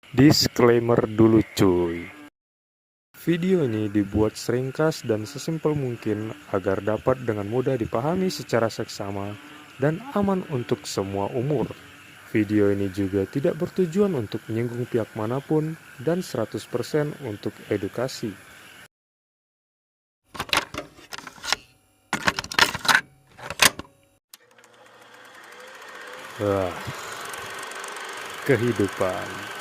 Disclaimer dulu cuy. Video ini dibuat seringkas dan sesimpel mungkin agar dapat dengan mudah dipahami secara seksama dan aman untuk semua umur. Video ini juga tidak bertujuan untuk menyinggung pihak manapun dan 100% untuk edukasi. Wah, kehidupan.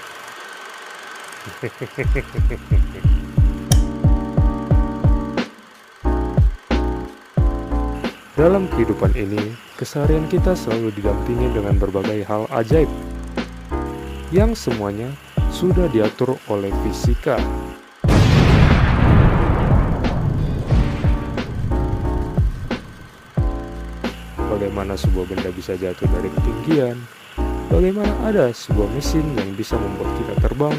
Dalam kehidupan ini, keseharian kita selalu didampingi dengan berbagai hal ajaib yang semuanya sudah diatur oleh fisika. Bagaimana sebuah benda bisa jatuh dari ketinggian, bagaimana ada sebuah mesin yang bisa membuat kita terbang,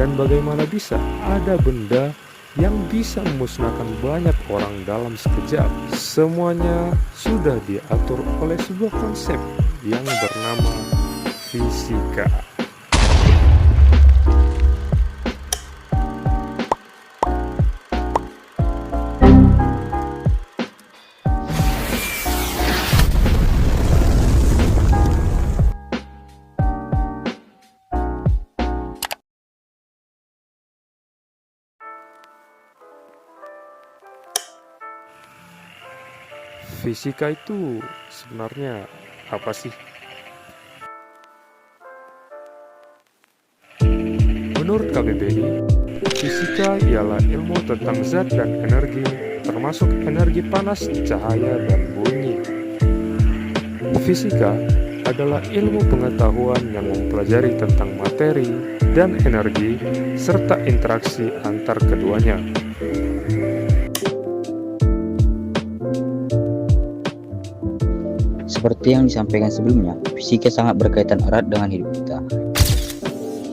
dan bagaimana bisa ada benda yang bisa memusnahkan banyak orang dalam sekejap. Semuanya sudah diatur oleh sebuah konsep yang bernama fisika. Fisika itu sebenarnya apa sih? Menurut KBBI, fisika ialah ilmu tentang zat dan energi, termasuk energi panas, cahaya, dan bunyi. Fisika adalah ilmu pengetahuan yang mempelajari tentang materi dan energi, serta interaksi antar keduanya. Seperti yang disampaikan sebelumnya, fisika sangat berkaitan erat dengan hidup kita.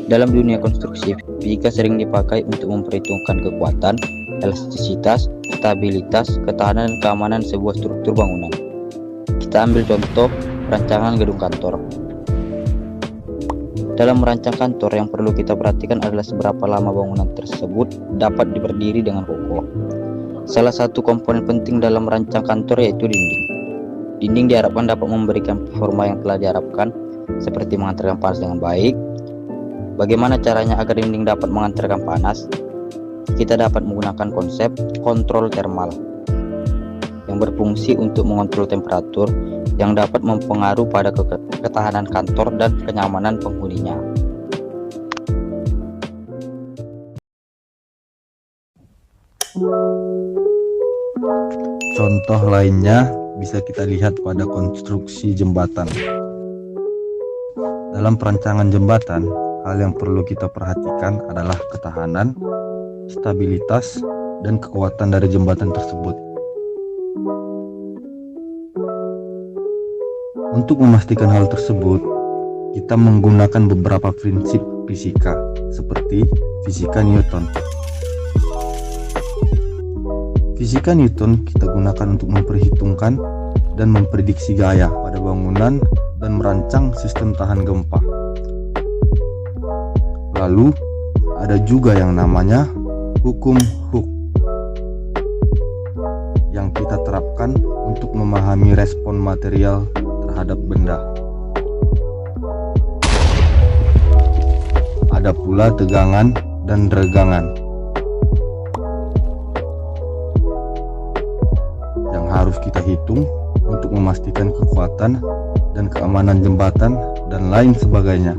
Dalam dunia konstruksi, fisika sering dipakai untuk memperhitungkan kekuatan, elastisitas, stabilitas, ketahanan, dan keamanan sebuah struktur bangunan. Kita ambil contoh perancangan gedung kantor. Dalam merancang kantor, yang perlu kita perhatikan adalah seberapa lama bangunan tersebut dapat berdiri dengan kokoh. Salah satu komponen penting dalam merancang kantor yaitu dinding. Dinding diharapkan dapat memberikan performa yang telah diharapkan, seperti mengantarkan panas dengan baik. Bagaimana caranya agar dinding dapat mengantarkan panas? Kita dapat menggunakan konsep kontrol termal yang berfungsi untuk mengontrol temperatur yang dapat mempengaruhi pada ketahanan kantor dan kenyamanan penghuninya. Contoh lainnya bisa kita lihat pada konstruksi jembatan. Dalam perancangan jembatan, hal yang perlu kita perhatikan adalah ketahanan, stabilitas, dan kekuatan dari jembatan tersebut. Untuk memastikan hal tersebut, kita menggunakan beberapa prinsip fisika, seperti fisika Newton. Fisika Newton kita gunakan untuk memperhitungkan dan memprediksi gaya pada bangunan dan merancang sistem tahan gempa. Lalu, ada juga yang namanya hukum Hooke yang kita terapkan untuk memahami respon material terhadap benda. Ada pula tegangan dan regangan harus kita hitung untuk memastikan kekuatan dan keamanan jembatan dan lain sebagainya.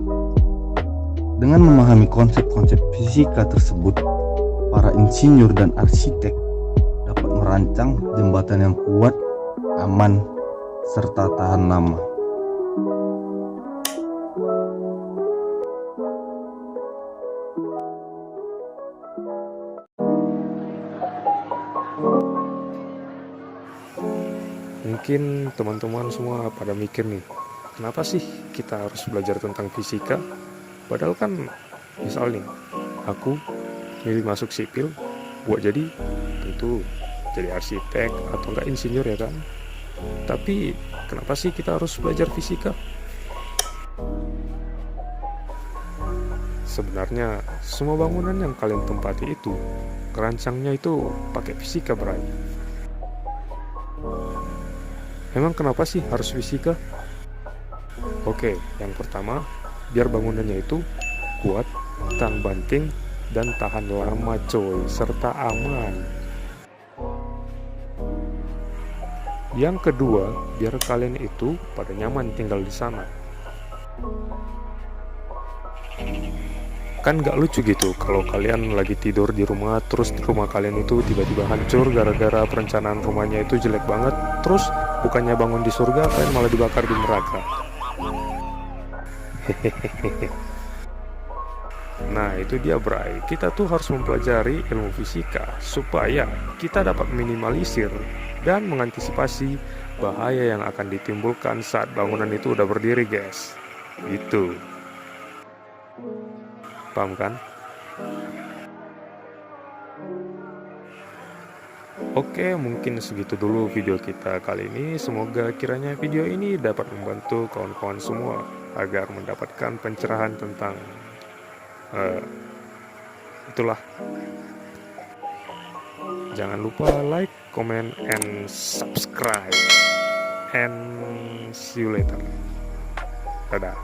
Dengan memahami konsep-konsep fisika tersebut, para insinyur dan arsitek dapat merancang jembatan yang kuat, aman, serta tahan lama. Mungkin teman-teman semua pada mikir nih, kenapa sih kita harus belajar tentang fisika? Padahal kan, misal nih, aku milih masuk sipil buat jadi tentu jadi arsitek atau enggak insinyur ya kan. Tapi kenapa sih kita harus belajar fisika? Sebenarnya semua bangunan yang kalian tempati itu kerancangnya itu pakai fisika, Bray. Emang kenapa sih harus fisika? Oke, yang pertama, biar bangunannya itu kuat, tahan banting, dan tahan lama coy, serta aman. Yang kedua, biar kalian itu pada nyaman tinggal di sana. Kan gak lucu gitu kalau kalian lagi tidur di rumah, terus rumah kalian itu tiba-tiba hancur gara-gara perencanaan rumahnya itu jelek banget, terus bukannya bangun di surga, kalian malah dibakar di neraka. Nah itu dia, Bray, kita tuh harus mempelajari ilmu fisika supaya kita dapat minimalisir dan mengantisipasi bahaya yang akan ditimbulkan saat bangunan itu udah berdiri, guys. Gitu. Paham kan? Oke, mungkin segitu dulu video kita kali ini. Semoga kiranya video ini dapat membantu kawan-kawan semua agar mendapatkan pencerahan tentang itulah. Jangan lupa like, comment, and subscribe. And see you later. Dadah.